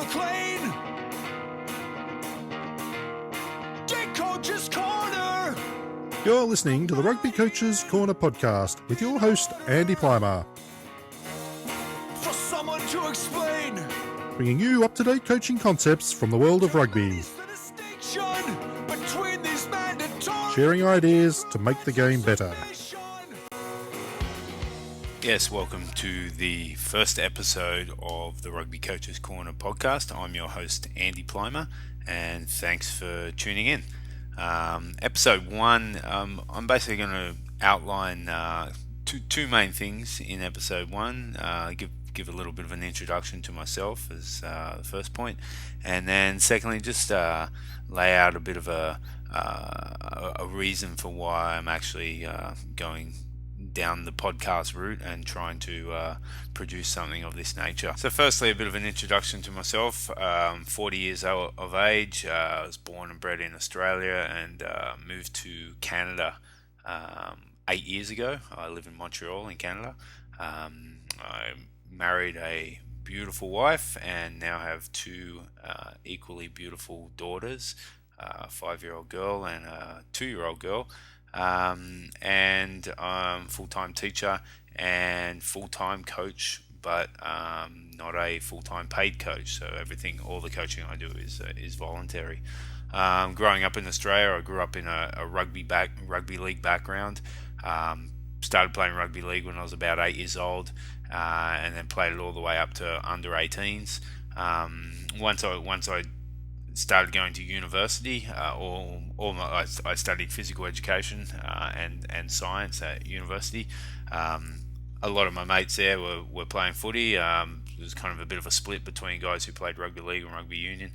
McLean. Jake Coach's Corner. You're listening to the Rugby Coaches Corner podcast with your host, Andy Plymer, For someone to explain. bringing you up-to-date coaching concepts from the world of rugby, The distinction between these mandatory sharing ideas to make the game better. Yes, welcome to the first episode of the Rugby Coaches Corner podcast. I'm your host, Andy Plymer, and thanks for tuning in. Episode 1, I'm basically going to outline two main things in episode 1. Give a little bit of an introduction to myself as the first point, and then secondly, just lay out a bit of a reason for why I'm actually going down the podcast route and trying to produce something of this nature. So firstly, a bit of an introduction to myself. 40 years of age. I was born and bred in Australia and moved to Canada 8 years ago. I live in Montreal in Canada. I married a beautiful wife and now have two equally beautiful daughters, a 5-year-old girl and a 2-year-old girl. And I'm full-time teacher and full-time coach, but not a full-time paid coach. So all the coaching I do is voluntary. Growing up in Australia, I grew up in a rugby league background. Started playing rugby league when I was about 8 years old, and then played it all the way up to under 18s. Once I started going to university, I studied physical education and science at university. A lot of my mates there were playing footy. There was kind of a bit of a split between guys who played rugby league and rugby union,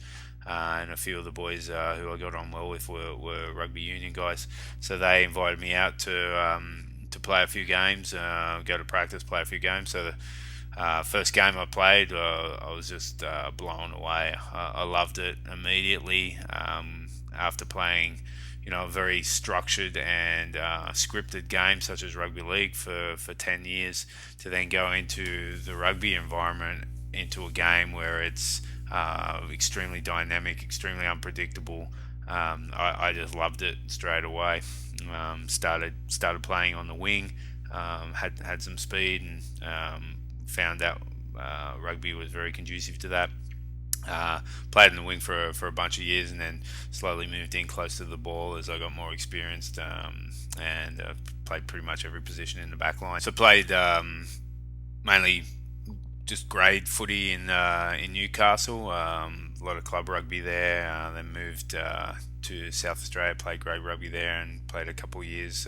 and a few of the boys who I got on well with were rugby union guys. So they invited me out to play a few games, go to practice, play a few games. So the first game I played, I was just blown away. I loved it immediately. After playing, a very structured and scripted game such as rugby league for 10 years, to then go into the rugby environment, into a game where it's extremely dynamic, extremely unpredictable. I just loved it straight away. Started playing on the wing, had some speed, and found out rugby was very conducive to that. Played in the wing for a bunch of years, and then slowly moved in close to the ball as I got more experienced, and played pretty much every position in the back line. So played mainly just grade footy in Newcastle, a lot of club rugby there. Then moved to South Australia, played grade rugby there, and played a couple of years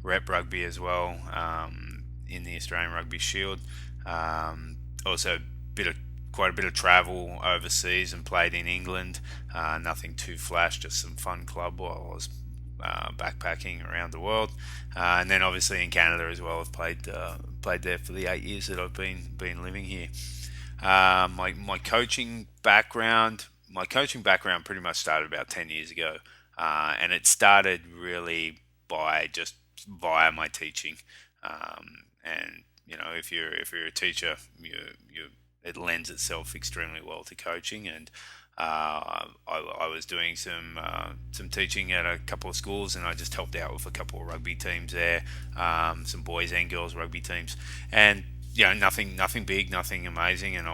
rep rugby as well in the Australian Rugby Shield. Also quite a bit of travel overseas and played in England. Nothing too flash, just some fun club while I was backpacking around the world. And then obviously in Canada as well. I've played there for the 8 years that I've been living here. My coaching background pretty much started about 10 years ago, and it started really via my teaching. And if you're a teacher, it lends itself extremely well to coaching. And I was doing some teaching at a couple of schools, and I just helped out with a couple of rugby teams there, some boys and girls rugby teams, and nothing big, nothing amazing. And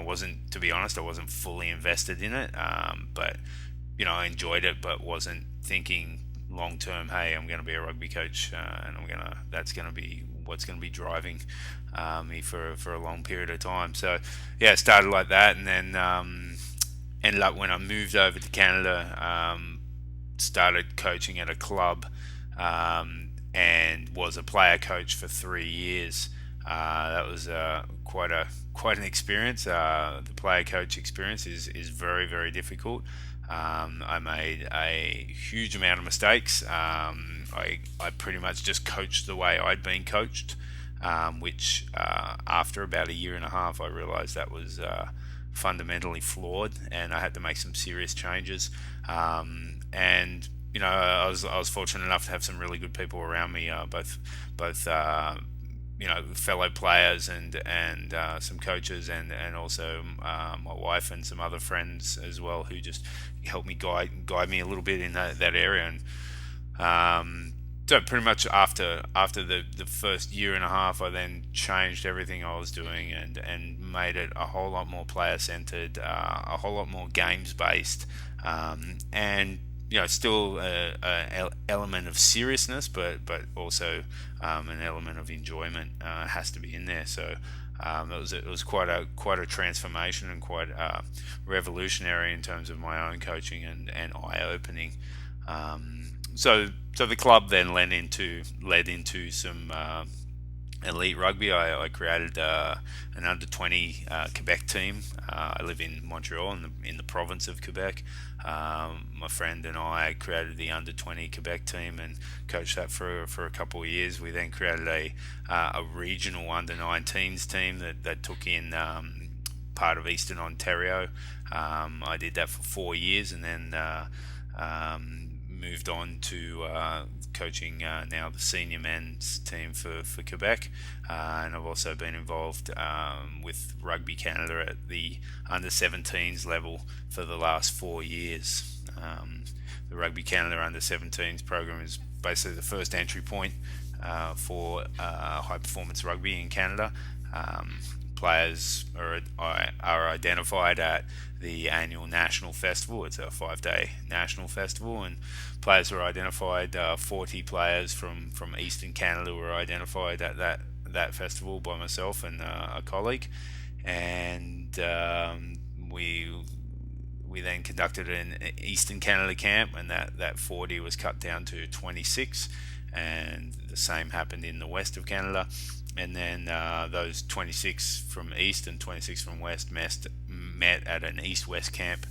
to be honest, I wasn't fully invested in it, but I enjoyed it, but wasn't thinking long term, hey, I'm going to be a rugby coach, and that's going to be what's going to be driving me for a long period of time. So yeah, it started like that, and then ended up, when I moved over to Canada, started coaching at a club, and was a player coach for 3 years. That was quite an experience. The player coach experience is very, very difficult. I made a huge amount of mistakes. I pretty much just coached the way I'd been coached, which after about a year and a half, I realized that was fundamentally flawed, and I had to make some serious changes. And I was fortunate enough to have some really good people around me, both fellow players and some coaches and also my wife and some other friends as well, who just helped me guide me a little bit in that area. And so pretty much after the first year and a half, I then changed everything I was doing and made it a whole lot more player centered, a whole lot more games based, and still a element of seriousness, but also an element of enjoyment has to be in there. So it was quite a transformation and quite revolutionary in terms of my own coaching and eye opening. So the club then led into some elite rugby. I created an under 20 Quebec team. I live in Montreal in the province of Quebec. My friend and I created the under 20 Quebec team and coached that for a couple of years. We then created a regional under 19s team that took in part of Eastern Ontario. I did that for 4 years and then moved on to coaching now the senior men's team for Quebec, and I've also been involved with Rugby Canada at the under 17s level for the last 4 years. The Rugby Canada under 17s program is basically the first entry point for high performance rugby in Canada. Players are identified at the annual national festival. It's a 5-day national festival, and players were identified. 40 players from Eastern Canada were identified at that festival by myself and a colleague, and we then conducted an Eastern Canada camp, and that 40 was cut down to 26, and the same happened in the west of Canada. And then those 26 from East and 26 from West met at an East-West camp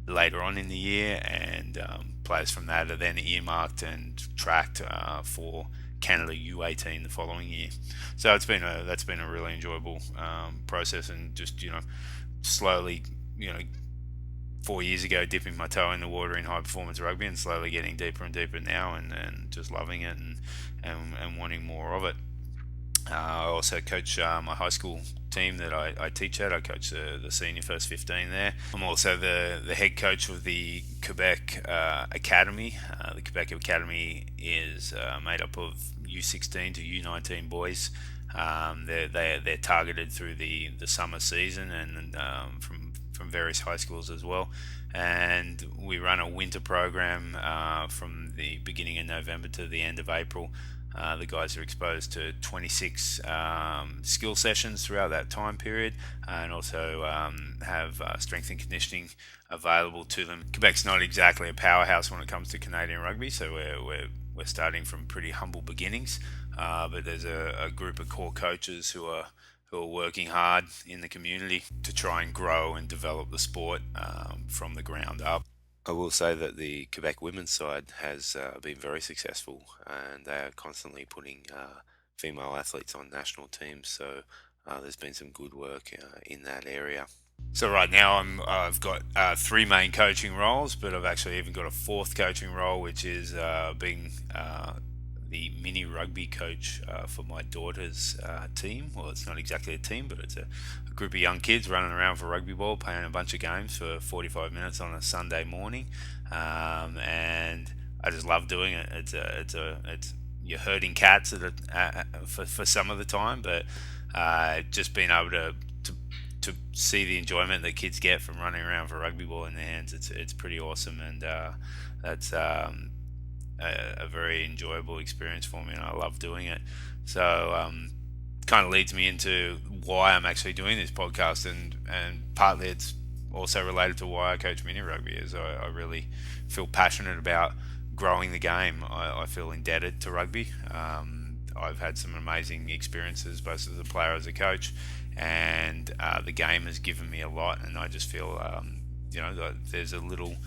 later on in the year, and players from that are then earmarked and tracked for Canada U18 the following year. So that's been a really enjoyable process, and just slowly 4 years ago dipping my toe in the water in high performance rugby and slowly getting deeper and deeper now, and just loving it and wanting more of it. I also coach my high school team that I teach at. I coach the senior first 15 there. I'm also the head coach of the Quebec Academy. The Quebec Academy is made up of U16 to U19 boys. They're targeted through the summer season and from various high schools as well. And we run a winter program from the beginning of November to the end of April. The guys are exposed to 26 skill sessions throughout that time period, and also have strength and conditioning available to them. Quebec's not exactly a powerhouse when it comes to Canadian rugby, so we're starting from pretty humble beginnings. But there's a group of core coaches who are working hard in the community to try and grow and develop the sport from the ground up. I will say that the Quebec women's side has been very successful, and they are constantly putting female athletes on national teams. So there's been some good work in that area. So right now I've got 3 main coaching roles, but I've actually even got a 4th coaching role, which is being the mini rugby coach for my daughter's team. Well, it's not exactly a team, but it's a group of young kids running around for rugby ball, playing a bunch of games for 45 minutes on a Sunday morning, and I just love doing it. It's you're herding cats for some of the time, but just being able to see the enjoyment that kids get from running around for rugby ball in their hands, it's pretty awesome, and that's a very enjoyable experience for me, and I love doing it. So kind of leads me into why I'm actually doing this podcast, and partly it's also related to why I coach mini rugby, is I really feel passionate about growing the game. I feel indebted to rugby. I've had some amazing experiences both as a player as a coach, and the game has given me a lot, and I just feel there's a little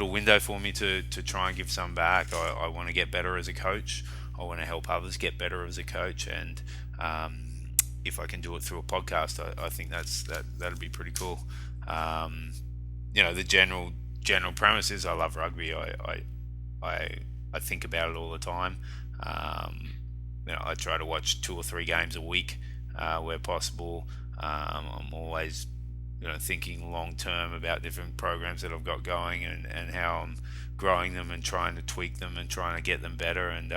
window for me to try and give some back. I want to get better as a coach. I want to help others get better as a coach, and if I can do it through a podcast, I think that'd be pretty cool. The general premise is I love rugby. I think about it all the time. I try to watch 2 or 3 games a week where possible. I'm always thinking long term about different programs that I've got going, and how I'm growing them and trying to tweak them and trying to get them better. And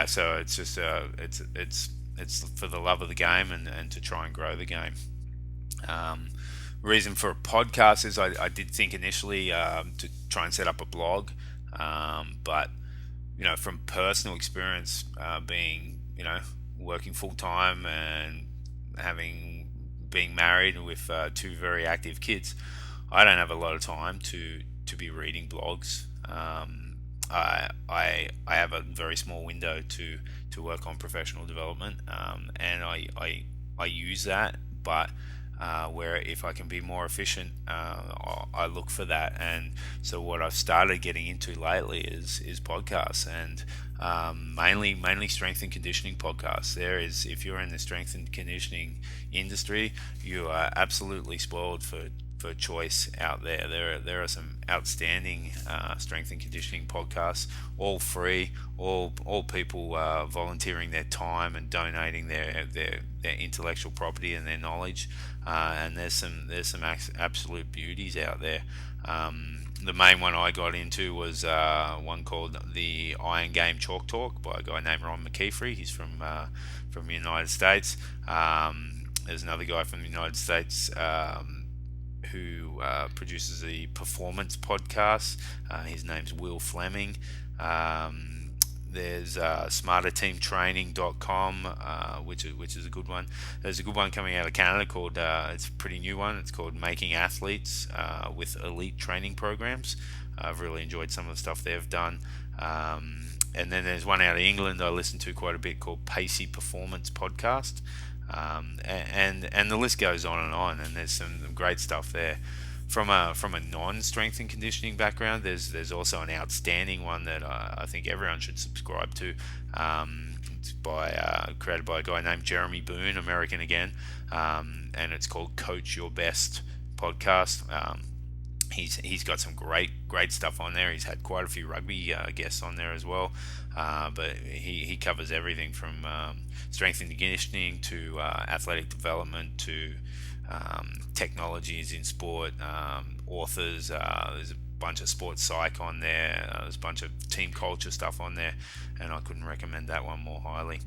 so it's just it's for the love of the game, and to try and grow the game. Reason for a podcast is I did think initially to try and set up a blog, but from personal experience, being working full time and being married with 2 very active kids, I don't have a lot of time to be reading blogs. I have a very small window to work on professional development, and I use that, but where if I can be more efficient, I look for that. And so what I've started getting into lately is podcasts, and mainly strength and conditioning podcasts. If you're in the strength and conditioning industry, you are absolutely spoiled for choice out there. There are some outstanding strength and conditioning podcasts, all free, all people volunteering their time and donating their intellectual property and their knowledge, and there's some absolute beauties out there. The main one I got into was one called the Iron Game Chalk Talk by a guy named Ron McKeefery. He's from the United States. There's another guy from the United States who produces the Performance Podcast. His name's Will Fleming. There's smarterteamtraining.com, which is a good one. There's a good one coming out of Canada called, it's a pretty new one, it's called Making Athletes with Elite Training Programs. I've really enjoyed some of the stuff they've done. And then there's one out of England I listen to quite a bit called Pacey Performance Podcast. And the list goes on, and there's some great stuff there. From a non-strength and conditioning background, there's also an outstanding one that I think everyone should subscribe to. It's created by a guy named Jeremy Boone, American again, and it's called Coach Your Best Podcast. He's got some great stuff on there. He's had quite a few rugby guests on there as well, but he covers everything from strength and conditioning to athletic development to technologies in sport, authors. There's a bunch of sports psych on there. There's a bunch of team culture stuff on there, and I couldn't recommend that one more highly.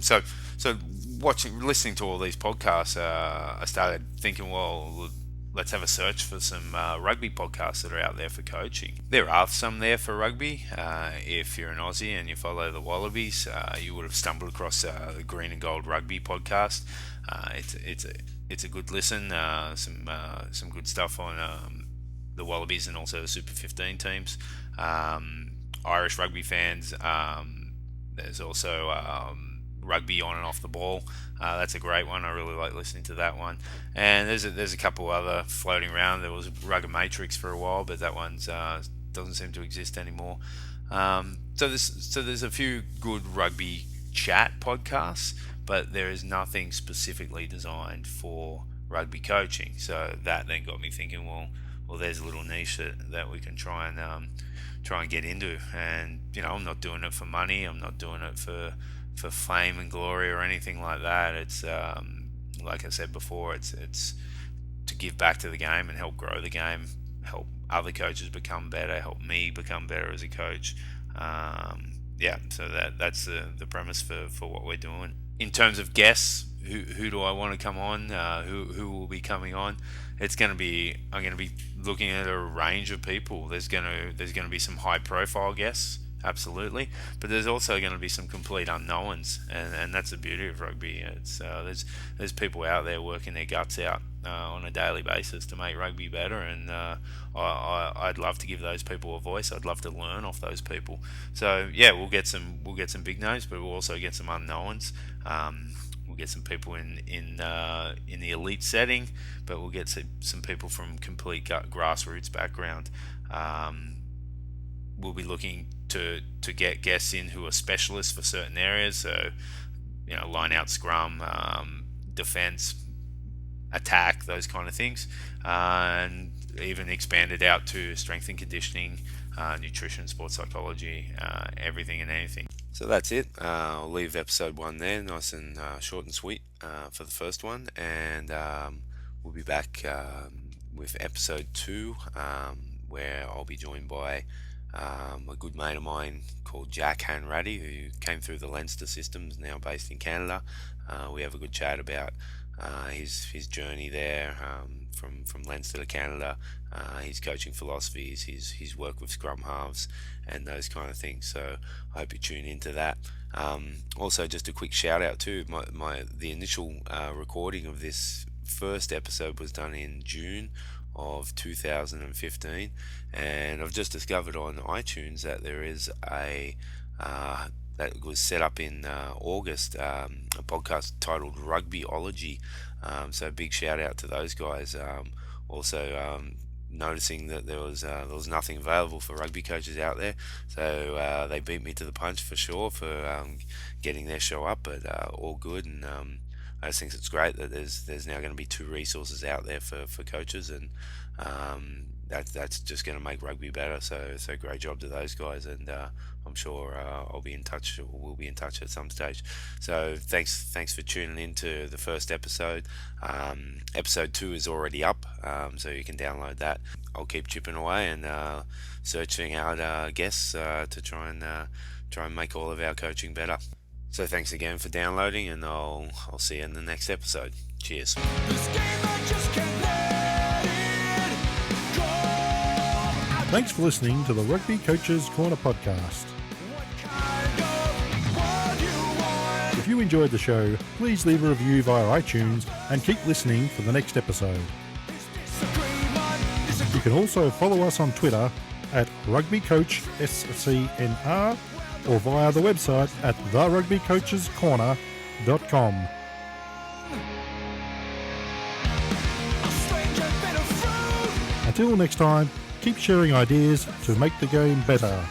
So listening to all these podcasts, I started thinking, well, let's have a search for some rugby podcasts that are out there for coaching. There are some there for rugby. If you're an Aussie and you follow the Wallabies, you would have stumbled across the Green and Gold Rugby podcast. It's a good listen. Some good stuff on the Wallabies and also the Super 15 teams. Irish rugby fans. There's also Rugby On and Off the Ball. That's a great one. I really like listening to that one. And there's a couple other floating around. There was Rugger Matrix for a while, but that one's doesn't seem to exist anymore. So there's a few good rugby chat podcasts, but there is nothing specifically designed for rugby coaching. So that then got me thinking, well, there's a little niche that we can try and get into. And I'm not doing it for money. I'm not doing it for fame and glory or anything like that. It's like I said before, it's to give back to the game and help grow the game, help other coaches become better, help me become better as a coach. So that's the premise for what we're doing. In terms of guests, who do I want to come on? Who will be coming on? I'm going to be looking at a range of people. There's going to be some high profile guests, absolutely, but there's also going to be some complete unknowns, and that's the beauty of rugby. It's there's people out there working their guts out on a daily basis to make rugby better, and I'd love to give those people a voice. I'd love to learn off those people. So yeah, we'll get some big names, but we'll also get some unknowns. We'll get some people in the elite setting, but we'll get some people from complete grassroots background. We'll be looking to get guests in who are specialists for certain areas, so line out, scrum, defense, attack, those kind of things, and even expand it out to strength and conditioning, nutrition, sports psychology, everything and anything. So that's it. I'll leave episode 1 there, nice and short and sweet for the first one, and we'll be back with episode 2, where I'll be joined by a good mate of mine called Jack Hanratty, who came through the Leinster systems, now based in Canada. We have a good chat about his journey there, from Leinster to Canada, his coaching philosophies, his work with scrum halves, and those kind of things. So I hope you tune into that. Also, just a quick shout out too. The initial recording of this first episode was done in June of 2015, and I've just discovered on iTunes that there is a that was set up in August, a podcast titled Rugbyology. So big shout out to those guys. Also, noticing that there was nothing available for rugby coaches out there, so they beat me to the punch for sure for getting their show up. But all good, and I just think it's great that there's now going to be 2 resources out there for coaches, and that's just going to make rugby better. So great job to those guys, and I'm sure I'll be in touch, or we'll be in touch at some stage. So thanks for tuning in to the first episode. Episode 2 is already up, so you can download that. I'll keep chipping away and searching out guests to try and make all of our coaching better. So thanks again for downloading, and I'll see you in the next episode. Cheers. This game I just can't let it go. Thanks for listening to the Rugby Coaches Corner podcast. What kind of world you want? If you enjoyed the show, please leave a review via iTunes and keep listening for the next episode. You can also follow us on Twitter at RugbyCoachSCNR or via the website at therugbycoachescorner.com. A stranger bit of fruit. Until next time, keep sharing ideas to make the game better.